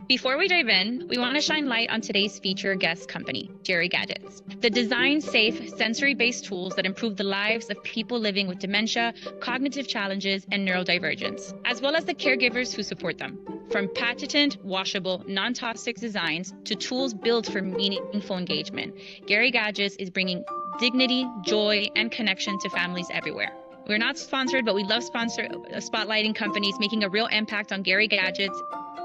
Before we dive in, we want to shine light on today's feature guest company, Geri-Gadgets. The design-safe, sensory-based tools that improve the lives of people living with dementia, cognitive challenges, and neurodivergence, as well as the caregivers who support them. From patented, washable, non-toxic designs to tools built for meaningful engagement, Geri-Gadgets is bringing dignity, joy, and connection to families everywhere. We're not sponsored, but we love spotlighting companies making a real impact on Geri-Gadgets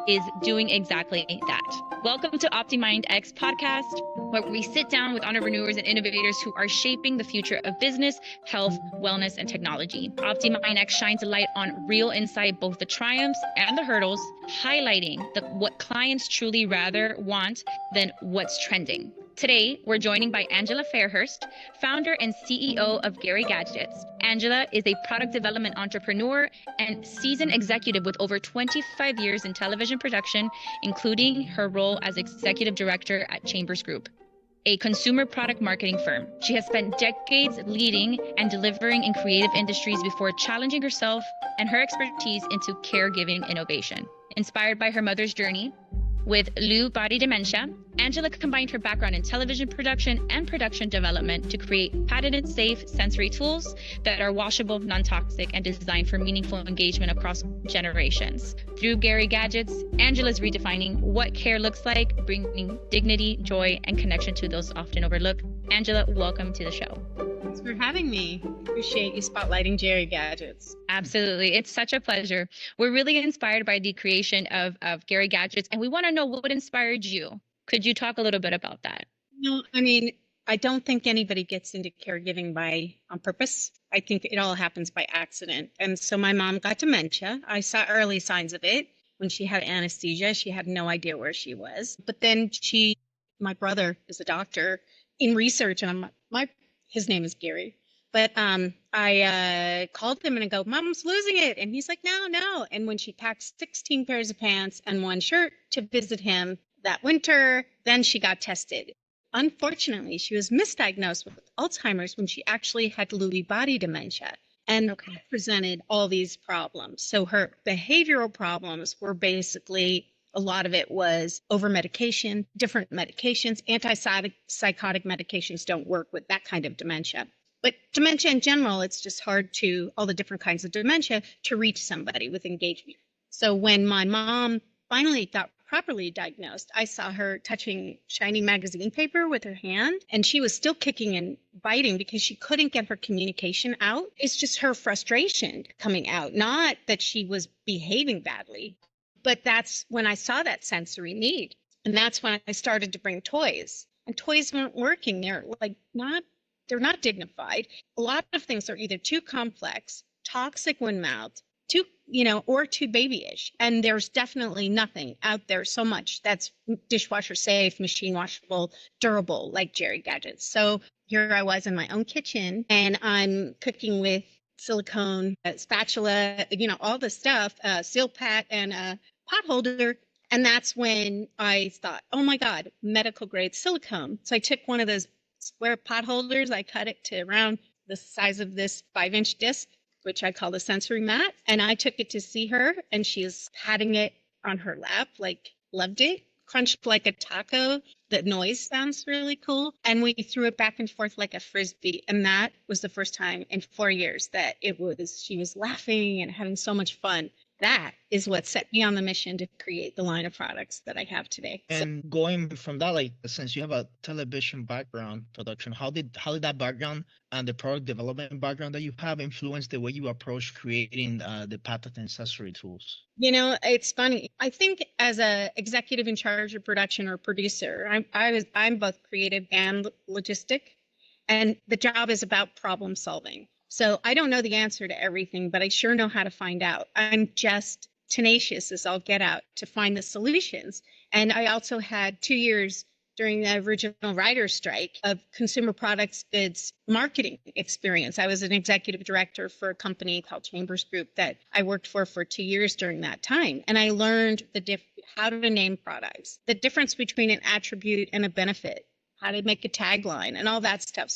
is doing exactly that. Welcome to OptiMind X podcast, where we sit down with entrepreneurs and innovators who are shaping the future of business, health, wellness, and technology. OptiMind X shines a light on real insight, both the triumphs and the hurdles, highlighting what clients truly rather want than what's trending. Today, we're joined by Angela Fairhurst, founder and CEO of Geri-Gadgets. Angela is a product development entrepreneur and seasoned executive with over 25 years in television production, including her role as executive director at Chambers Group, a consumer product marketing firm. She has spent decades leading and delivering in creative industries before challenging herself and her expertise into caregiving innovation. Inspired by her mother's journey with Lewy body dementia, Angela combined her background in television production and production development to create patented safe sensory tools that are washable, non-toxic, and designed for meaningful engagement across generations. Through Geri-Gadgets, Angela is redefining what care looks like, bringing dignity, joy, and connection to those often overlooked. Angela, welcome to the show. Thanks for having me. Appreciate you spotlighting Geri-Gadgets. Absolutely. It's such a pleasure. We're really inspired by the creation of Geri-Gadgets, and we want to know what inspired you. Could you talk a little bit about that? No, I don't think anybody gets into caregiving on purpose. I think it all happens by accident. And so my mom got dementia. I saw early signs of it when she had anesthesia. She had no idea where she was. But then my brother is a doctor in research, and his name is Gary. But I called him and I go, Mom's losing it. And he's like, no. And when she packed 16 pairs of pants and one shirt to visit him that winter, then she got tested. Unfortunately, she was misdiagnosed with Alzheimer's when she actually had Lewy body dementia and presented all these problems. So her behavioral problems were basically, a lot of it was over medication, different medications. Antipsychotic medications don't work with that kind of dementia. But dementia in general, it's just hard all the different kinds of dementia, to reach somebody with engagement. So when my mom finally got properly diagnosed, I saw her touching shiny magazine paper with her hand, and she was still kicking and biting because she couldn't get her communication out. It's just her frustration coming out, not that she was behaving badly. But that's when I saw that sensory need. And that's when I started to bring toys. And toys weren't working. They're not dignified. A lot of things are either too complex, toxic when mouthed, or too babyish. And there's definitely nothing out there so much that's dishwasher safe, machine washable, durable, like Geri-Gadgets. So here I was in my own kitchen, and I'm cooking with silicone, spatula, all the stuff, seal pack and a pot holder. And that's when I thought, oh my God, medical grade silicone. So I took one of those square pot holders, I cut it to around the size of this 5-inch disc, which I call the sensory mat. And I took it to see her, and she was patting it on her lap, loved it, crunched like a taco. The noise sounds really cool. And we threw it back and forth like a Frisbee. And that was the first time in 4 years that she was laughing and having so much fun. That is what set me on the mission to create the line of products that I have today. And going from that, since you have a television background production, how did that background and the product development background that you have influenced the way you approach creating the patented accessory tools? It's funny. I think as a executive in charge of production or producer, I'm both creative and logistic, and the job is about problem solving. So I don't know the answer to everything, but I sure know how to find out. I'm just tenacious as all get out to find the solutions. And I also had 2 years during the original writer's strike of consumer products goods marketing experience. I was an executive director for a company called Chambers Group that I worked for 2 years during that time. And I learned how to name products, the difference between an attribute and a benefit, how to make a tagline and all that stuff.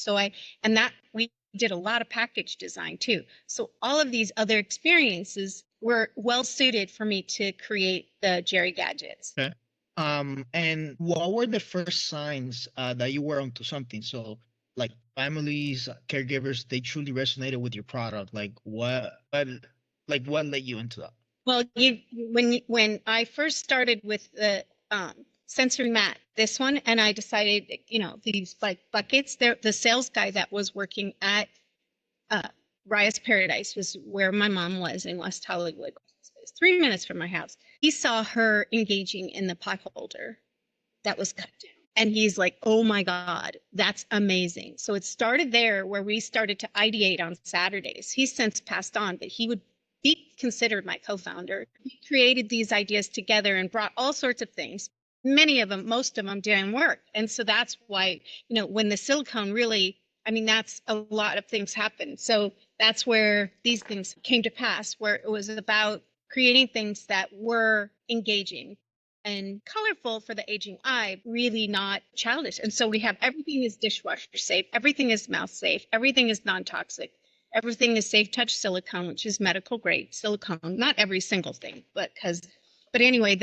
We did a lot of package design too. So all of these other experiences were well suited for me to create the Geri-Gadgets. Okay. And what were the first signs that you were onto something? So, like families, caregivers, they truly resonated with your product. What led you into that? Well, when I first started with the sensory mat, this one, and I decided, these like buckets, the sales guy that was working at uh, Riot's Paradise was where my mom was in West Hollywood. It was 3 minutes from my house. He saw her engaging in the pot holder that was cut down. And he's like, oh my God, that's amazing. So it started there where we started to ideate on Saturdays. He's since passed on, but he would be considered my co-founder. We created these ideas together and brought all sorts of things. Many of them, most of them didn't work. And so that's why, when the silicone really, that's a lot of things happened. So that's where these things came to pass, where it was about creating things that were engaging and colorful for the aging eye, really not childish. And so we have everything is dishwasher safe, everything is mouth safe, everything is non-toxic, everything is safe touch silicone, which is medical grade silicone. Not every single thing, but anyway,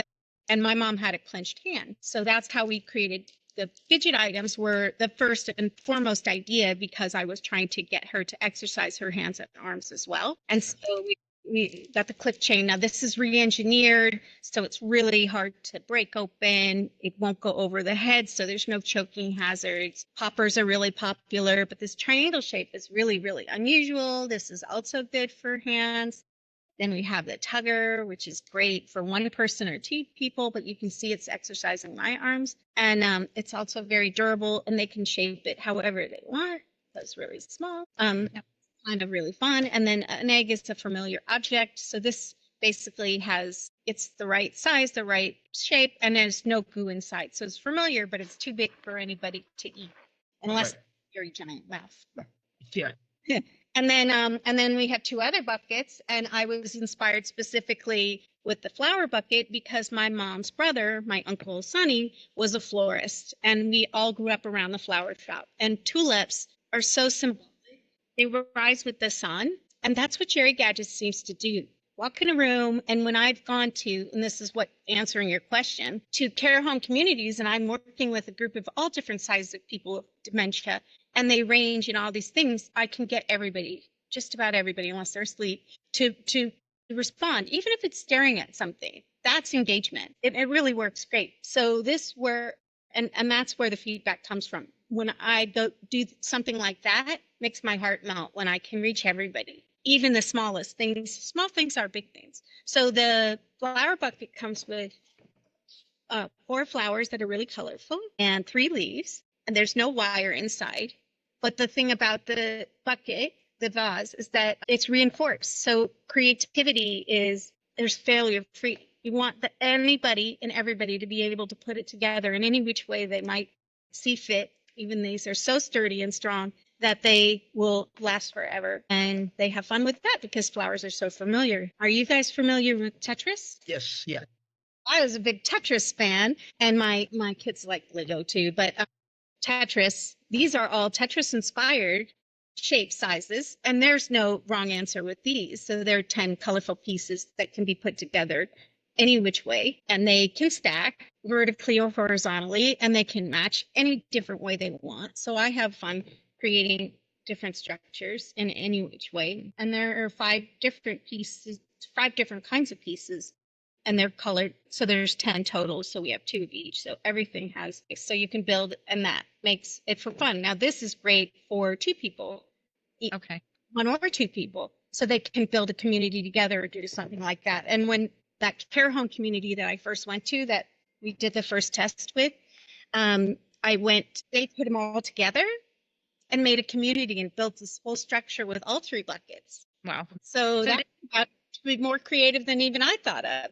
and my mom had a clenched hand. So that's how we created the fidget items were the first and foremost idea because I was trying to get her to exercise her hands and arms as well. And so we got the clip chain. Now this is re-engineered, so it's really hard to break open. It won't go over the head, so there's no choking hazards. Poppers are really popular, but this triangle shape is really, really unusual. This is also good for hands. Then we have the tugger, which is great for one person or two people, but you can see it's exercising my arms. And it's also very durable, and they can shape it however they want. That's really small. Kind of really fun. And then an egg is a familiar object. So this basically it's the right size, the right shape, and there's no goo inside. So it's familiar, but it's too big for anybody to eat unless you're a giant mouth. Yeah. And then we have two other buckets, and I was inspired specifically with the flower bucket because my mom's brother, my uncle Sonny, was a florist, and we all grew up around the flower shop. And tulips are so simple. They rise with the sun, and that's what Geri-Gadgets seems to do. Walk in a room, and when I've gone to, and this is what answering your question, to care home communities, and I'm working with a group of all different sizes of people with dementia, and they range in all these things, I can get everybody, just about everybody, unless they're asleep, to respond, even if it's staring at something. That's engagement. It really works great. So and that's where the feedback comes from. When I do something like that, makes my heart melt when I can reach everybody, even the smallest things. Small things are big things. So the flower bucket comes with 4 flowers that are really colorful and 3 leaves, and there's no wire inside. But the thing about the bucket, the vase, is that it's reinforced. So creativity there's failure free. You want anybody and everybody to be able to put it together in any which way they might see fit. Even these are so sturdy and strong that they will last forever. And they have fun with that because flowers are so familiar. Are you guys familiar with Tetris? Yes. Yeah. I was a big Tetris fan, and my kids like Lego too. But Tetris, these are all Tetris-inspired shape sizes, and there's no wrong answer with these. So there are 10 colorful pieces that can be put together any which way, and they can stack vertically or horizontally, and they can match any different way they want. So I have fun creating different structures in any which way. And there are 5 different pieces, 5 different kinds of pieces, and they're colored. So there's 10 total. So we have 2 of each. So everything has, so you can build, and that makes it for fun. Now this is great for 2 people. Okay. 1 or 2 people. So they can build a community together or do something like that. And when that care home community that I first went to, that we did the first test with, they put them all together and made a community and built this whole structure with all 3 buckets. Wow. So that got to be more creative than even I thought of.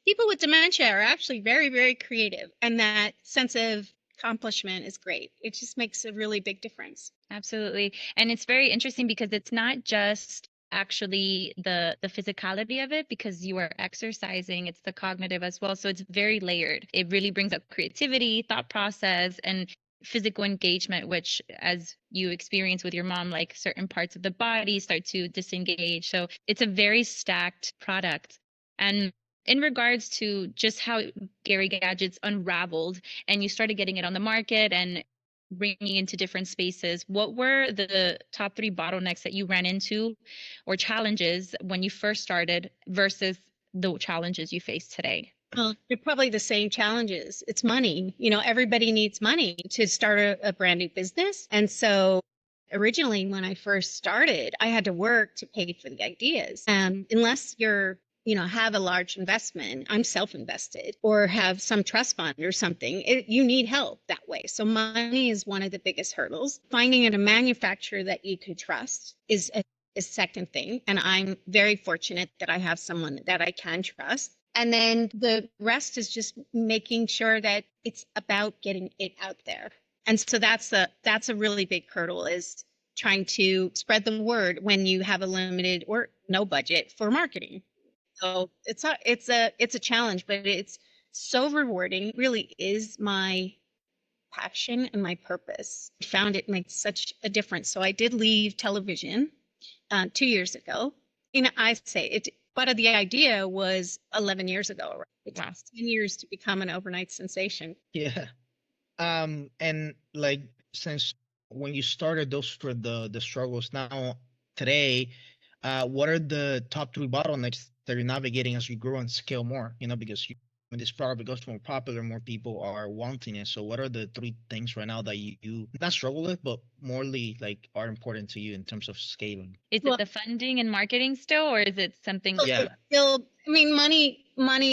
People with dementia are actually very, very creative, and that sense of accomplishment is great. It just makes a really big difference. Absolutely. And it's very interesting because it's not just actually the physicality of it, because you are exercising, it's the cognitive as well. So it's very layered. It really brings up creativity, thought process, and physical engagement, which, as you experience with your mom, like certain parts of the body start to disengage. So it's a very stacked product. And In regards to just how Geri-Gadgets unraveled and you started getting it on the market and bringing into different spaces, what were the top 3 bottlenecks that you ran into or challenges when you first started versus the challenges you face today? Well, they're probably the same challenges. It's money. Everybody needs money to start a brand new business. And so originally, when I first started, I had to work to pay for the ideas. Unless have a large investment, I'm self-invested, or have some trust fund or something, you need help that way. So money is one of the biggest hurdles. Finding a manufacturer that you could trust is a second thing. And I'm very fortunate that I have someone that I can trust. And then the rest is just making sure that it's about getting it out there. And so that's a really big hurdle, is trying to spread the word when you have a limited or no budget for marketing. So it's a challenge, but it's so rewarding. It really is my passion and my purpose. I found it makes such a difference. So I did leave television 2 years ago. I say it. But the idea was 11 years ago. Right? It took 10 years to become an overnight sensation. Yeah. And like, since when you started, those were the struggles. Now, today, what are the top 3 bottlenecks that you're navigating as you grow and scale more? Because when this product becomes more popular, more people are wanting it. So what are the 3 things right now that you not struggle with, but morely like are important to you in terms of scaling? Is it the funding and marketing still, or is it something? Yeah. Still, money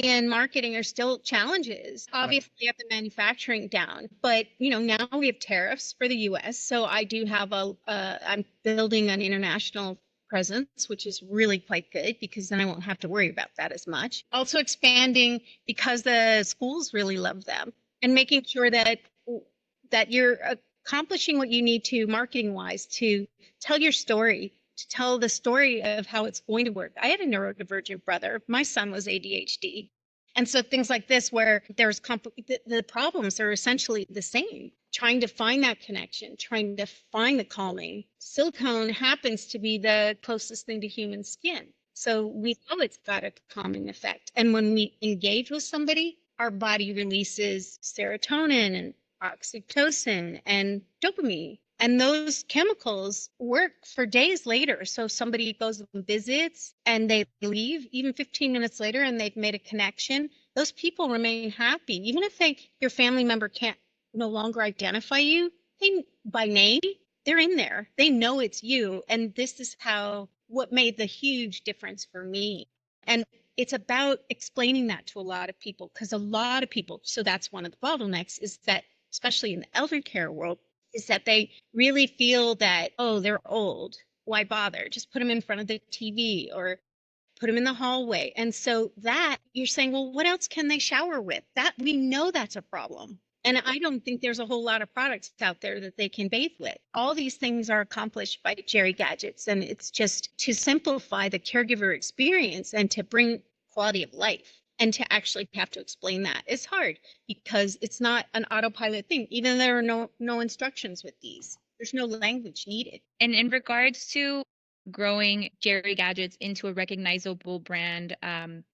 and marketing are still challenges. Obviously, you have the manufacturing down, but now we have tariffs for the U.S. So I do have I'm building an international presence, which is really quite good, because then I won't have to worry about that as much. Also expanding because the schools really love them, and making sure that you're accomplishing what you need to marketing wise to tell your story, to tell the story of how it's going to work. I had a neurodivergent brother. My son was ADHD. And so things like this, where there's the problems are essentially the same. Trying to find that connection, trying to find the calming. Silicone happens to be the closest thing to human skin. So we know it's got a calming effect. And when we engage with somebody, our body releases serotonin and oxytocin and dopamine. And those chemicals work for days later. So somebody goes and visits and they leave even 15 minutes later and they've made a connection. Those people remain happy. Even if your family member can't no longer identify you by name, they're in there. They know it's you. And this is what made the huge difference for me. And it's about explaining that to a lot of people, because a lot of people, so that's one of the bottlenecks, is that, especially in the elder care world, is that they really feel that, oh, they're old. Why bother? Just put them in front of the TV or put them in the hallway. And so that you're saying, well, what else can they shower with? That we know that's a problem. And I don't think there's a whole lot of products out there that they can bathe with. All these things are accomplished by Geri-Gadgets. And it's just to simplify the caregiver experience and to bring quality of life. And to actually have to explain that is hard, because it's not an autopilot thing. Even there are no instructions with these. There's no language needed. And in regards to growing Geri-Gadgets into a recognizable brand,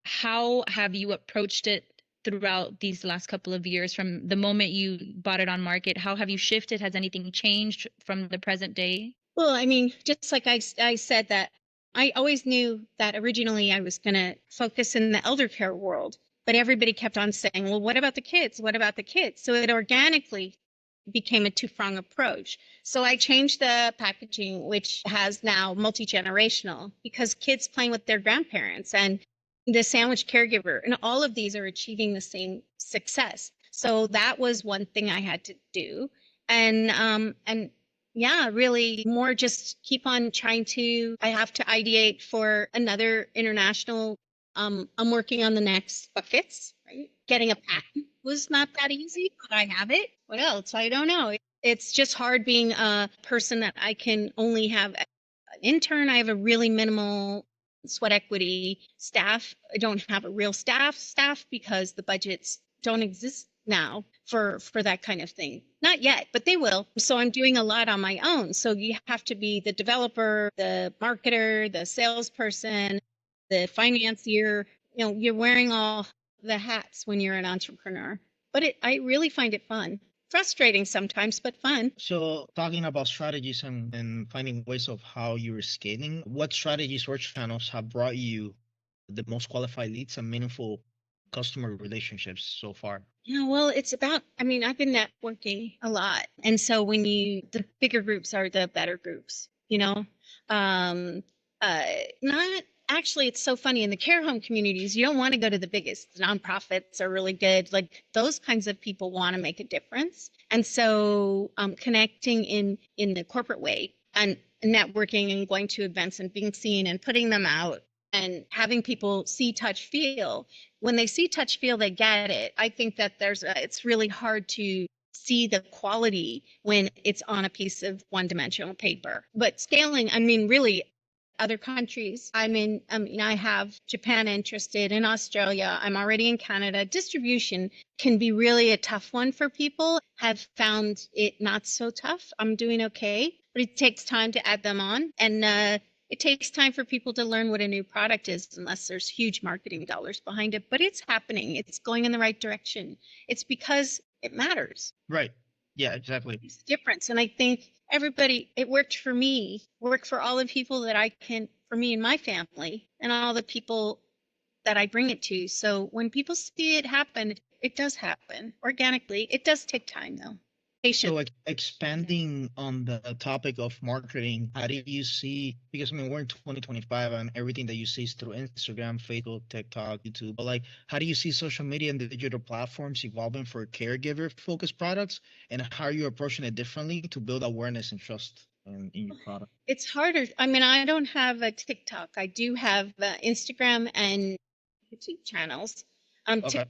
how have you approached it throughout these last couple of years, from the moment you bought it on market? How have you shifted? Has anything changed from the present day? Well, just like I said, that I always knew that originally I was going to focus in the elder care world, but everybody kept on saying, well, what about the kids? What about the kids? So it organically became a 2-prong approach. So I changed the packaging, which has now multi-generational, because kids playing with their grandparents and the sandwich caregiver, and all of these are achieving the same success. So that was one thing I had to do. And yeah, really more just keep on I have to ideate for another international. I'm working on the next buckets, right? Getting a patent was not that easy, but I have it. What else? I don't know. It's just hard being a person that I can only have an intern. I have a really minimal sweat equity staff. I don't have a real staff because the budgets don't exist now for that kind of thing. Not yet, but they will. So I'm doing a lot on my own. So you have to be the developer, the marketer, the salesperson, the financier, you're wearing all the hats when you're an entrepreneur, but I really find it fun. Frustrating sometimes, but fun. So talking about strategies and finding ways of how you're scaling, what strategies or channels have brought you the most qualified leads and meaningful customer relationships so far? Yeah, well, it's about, I've been networking a lot. And so the bigger groups are the better groups, um, not actually, it's so funny in the care home communities, you don't want to go to the biggest. The nonprofits are really good. Like those kinds of people want to make a difference. And so connecting in the corporate way and networking and going to events and being seen and putting them out and having people see, touch, feel. When they see, touch, feel, they get it. I think that it's really hard to see the quality when it's on a piece of one-dimensional paper. But scaling, really other countries. I have Japan interested, in Australia. I'm already in Canada. Distribution can be really a tough one for people. Have found it not so tough. I'm doing okay, but it takes time to add them on. And it takes time for people to learn what a new product is unless there's huge marketing dollars behind it. But it's happening. It's going in the right direction. It's because it matters. Right. Yeah, exactly. It's difference. And I think it worked for me, worked for all the people for me and my family and all the people that I bring it to. So when people see it happen, it does happen organically. It does take time though. So expanding on the topic of marketing, how do you see, because we're in 2025 and everything that you see is through Instagram, Facebook, TikTok, YouTube, but how do you see social media and the digital platforms evolving for caregiver focused products, and how are you approaching it differently to build awareness and trust in your product? It's harder. I don't have a TikTok. I do have Instagram and YouTube channels. Okay.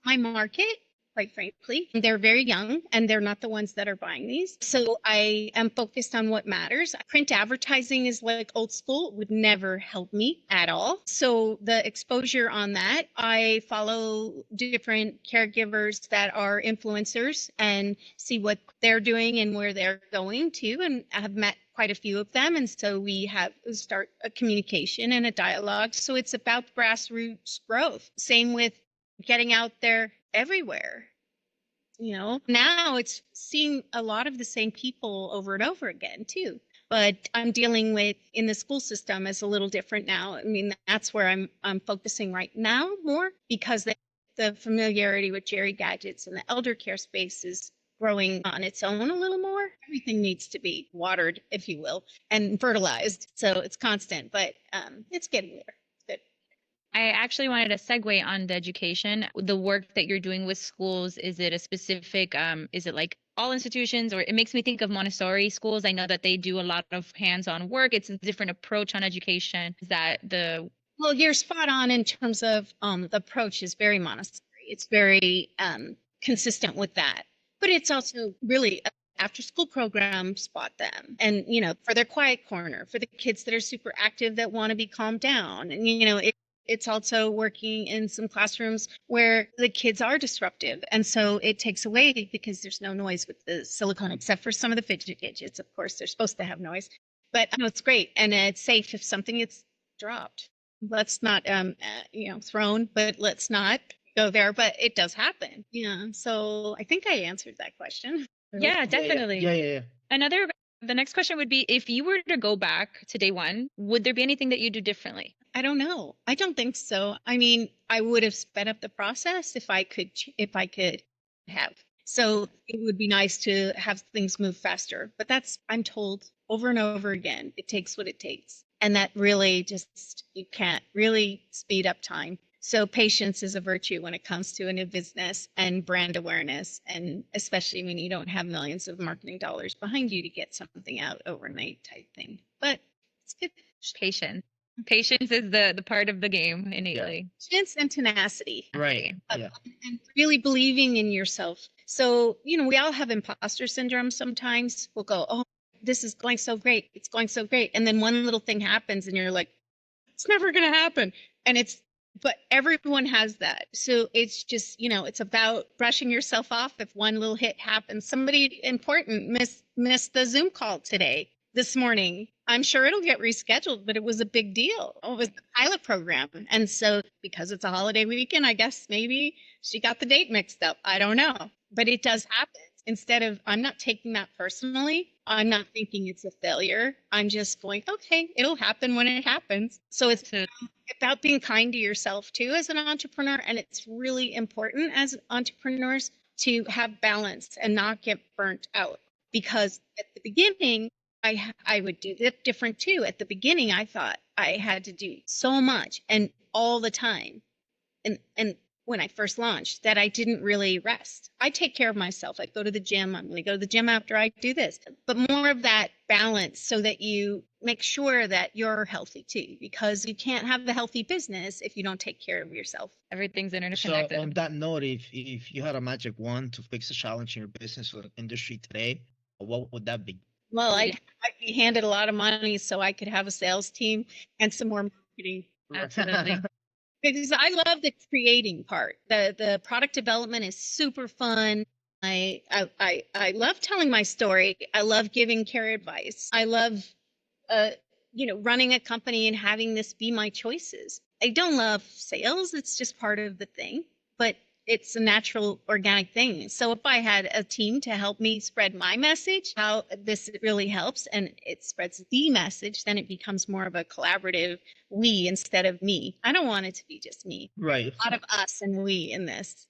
My market, quite frankly. They're very young and they're not the ones that are buying these. So I am focused on what matters. Print advertising is like old school. It would never help me at all. So the exposure on that, I follow different caregivers that are influencers and see what they're doing and where they're going to. And I have met quite a few of them. And so we start a communication and a dialogue. So it's about grassroots growth. Same with getting out there everywhere. Now it's seeing a lot of the same people over and over again too. But I'm dealing with in the school system is a little different now. That's where I'm focusing right now more because the familiarity with Geri-Gadgets and the elder care space is growing on its own a little more. Everything needs to be watered, if you will, and fertilized. So it's constant, but it's getting there. I actually wanted to segue on the education. The work that you're doing with schools, is it a specific, is it like all institutions, or it makes me think of Montessori schools? I know that they do a lot of hands-on work. It's a different approach on education. Is that Well, you're spot on in terms of the approach is very Montessori. It's very consistent with that. But it's also really after school program, spot them. And, for their quiet corner, for the kids that are super active that want to be calmed down. And, it's also working in some classrooms where the kids are disruptive. And so it takes away because there's no noise with the silicone, except for some of the fidget gadgets. Of course, they're supposed to have noise. But it's great. And it's safe if something gets dropped. Let's not, thrown, but let's not go there. But it does happen. Yeah. So I think I answered that question. Yeah, definitely. Yeah. The next question would be, if you were to go back to day one, would there be anything that you do differently? I don't know. I don't think so. I would have sped up the process if I could have. So it would be nice to have things move faster. But I'm told over and over again, it takes what it takes. And that really you can't really speed up time. So patience is a virtue when it comes to a new business and brand awareness, and especially when you don't have millions of marketing dollars behind you to get something out overnight type thing. But it's good. Patience is the part of the game innately. Patience and tenacity. Right. Yeah. And really believing in yourself. So, we all have imposter syndrome sometimes. We'll go, oh, this is going so great. It's going so great. And then one little thing happens and you're like, it's never going to happen. But everyone has that. So it's just, it's about brushing yourself off if one little hit happens. Somebody important missed the Zoom call today. this morning. I'm sure it'll get rescheduled, but it was a big deal. It was a pilot program. And so because it's a holiday weekend, I guess maybe she got the date mixed up. I don't know. But it does happen. Instead of, I'm not taking that personally. I'm not thinking it's a failure. I'm just going, okay, it'll happen when it happens. So it's about being kind to yourself too as an entrepreneur. And it's really important as entrepreneurs to have balance and not get burnt out. Because at the beginning, I would do it different too. At the beginning, I thought I had to do so much and all the time. And when I first launched, that I didn't really rest. I take care of myself. I go to the gym. I'm going to go to the gym after I do this. But more of that balance so that you make sure that you're healthy too, because you can't have a healthy business if you don't take care of yourself. Everything's interconnected. So on that note, if you had a magic wand to fix a challenge in your business or industry today, what would that be? Well, I'd be handed a lot of money so I could have a sales team and some more marketing. Absolutely. Because I love the creating part. The product development is super fun. I love telling my story. I love giving care advice. I love running a company and having this be my choices. I don't love sales. It's just part of the thing, but it's a natural organic thing. So if I had a team to help me spread my message, how this really helps and it spreads the message, then it becomes more of a collaborative we instead of me. I don't want it to be just me. Right. A lot of us and we in this.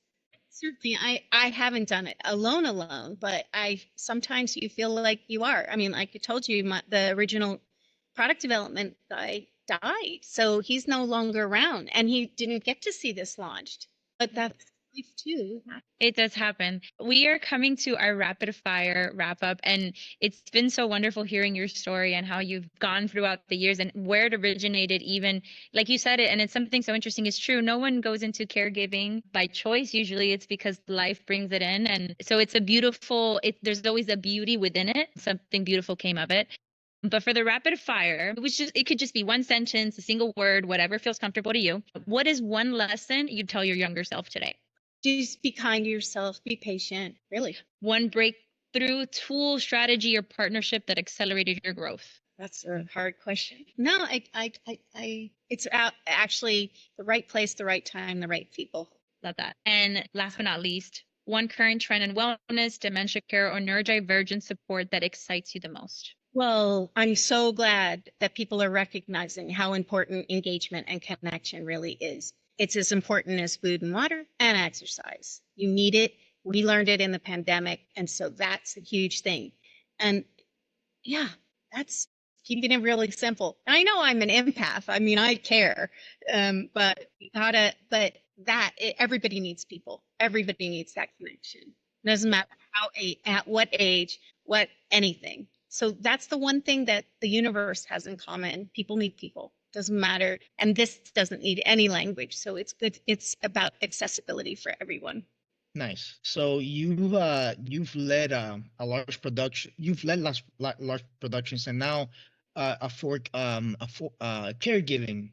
Certainly, I haven't done it alone, but sometimes you feel like you are. I mean, like I told you, the original product development guy died. So he's no longer around and he didn't get to see this launched. But that's life too. It does happen. We are coming to our rapid fire wrap up, and it's been so wonderful hearing your story and how you've gone throughout the years and where it originated, even like you said it. And it's something so interesting. It's true. No one goes into caregiving by choice. Usually it's because life brings it in. And so it's a beautiful, there's always a beauty within it. Something beautiful came of it. But for the rapid fire, it could just be one sentence, a single word, whatever feels comfortable to you. What is one lesson you'd tell your younger self today? Just be kind to yourself, be patient, really. One breakthrough tool, strategy, or partnership that accelerated your growth? That's a hard question. No, it's actually the right place, the right time, the right people. Love that. And last but not least, one current trend in wellness, dementia care, or neurodivergence support that excites you the most? Well, I'm so glad that people are recognizing how important engagement and connection really is. It's as important as food and water and exercise. You need it. We learned it in the pandemic. And so that's a huge thing. And yeah, that's keeping it really simple. And I know I'm an empath. I mean, I care. But everybody needs people. Everybody needs that connection. It doesn't matter at what age, anything. So that's the one thing that the universe has in common. People need people. Doesn't matter. And this doesn't need any language. So it's good. It's about accessibility for everyone. Nice. So you've led a large production. You've led large productions, and now a caregiving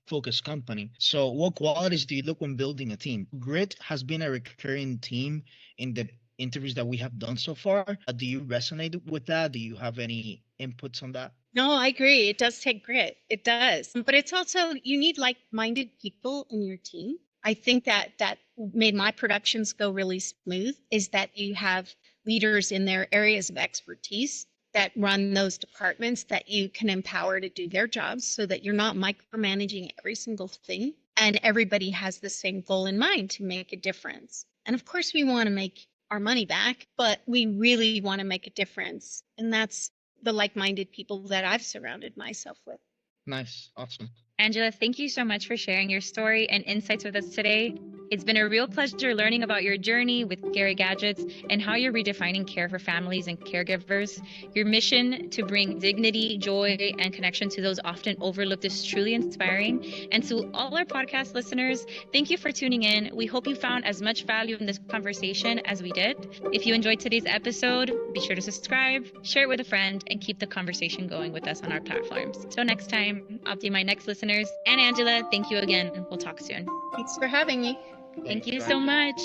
focused company. So what qualities do you look when building a team? Grit has been a recurring theme in the interviews that we have done so far. Do you resonate with that? Do you have any inputs on that? No, I agree. It does take grit. It does. But it's also, you need like-minded people in your team. I think that made my productions go really smooth, is that you have leaders in their areas of expertise that run those departments that you can empower to do their jobs so that you're not micromanaging every single thing. And everybody has the same goal in mind, to make a difference. And of course, we want to make our money back, but we really want to make a difference. And that's the like-minded people that I've surrounded myself with. Nice. Awesome. Angela, thank you so much for sharing your story and insights with us today. It's been a real pleasure learning about your journey with Geri-Gadgets and how you're redefining care for families and caregivers. Your mission to bring dignity, joy, and connection to those often overlooked is truly inspiring. And to all our podcast listeners, thank you for tuning in. We hope you found as much value in this conversation as we did. If you enjoyed today's episode, be sure to subscribe, share it with a friend, and keep the conversation going with us on our platforms. Till next time, I'll be my next listeners. And Angela, thank you again. We'll talk soon. Thanks for having me. Thank you so much.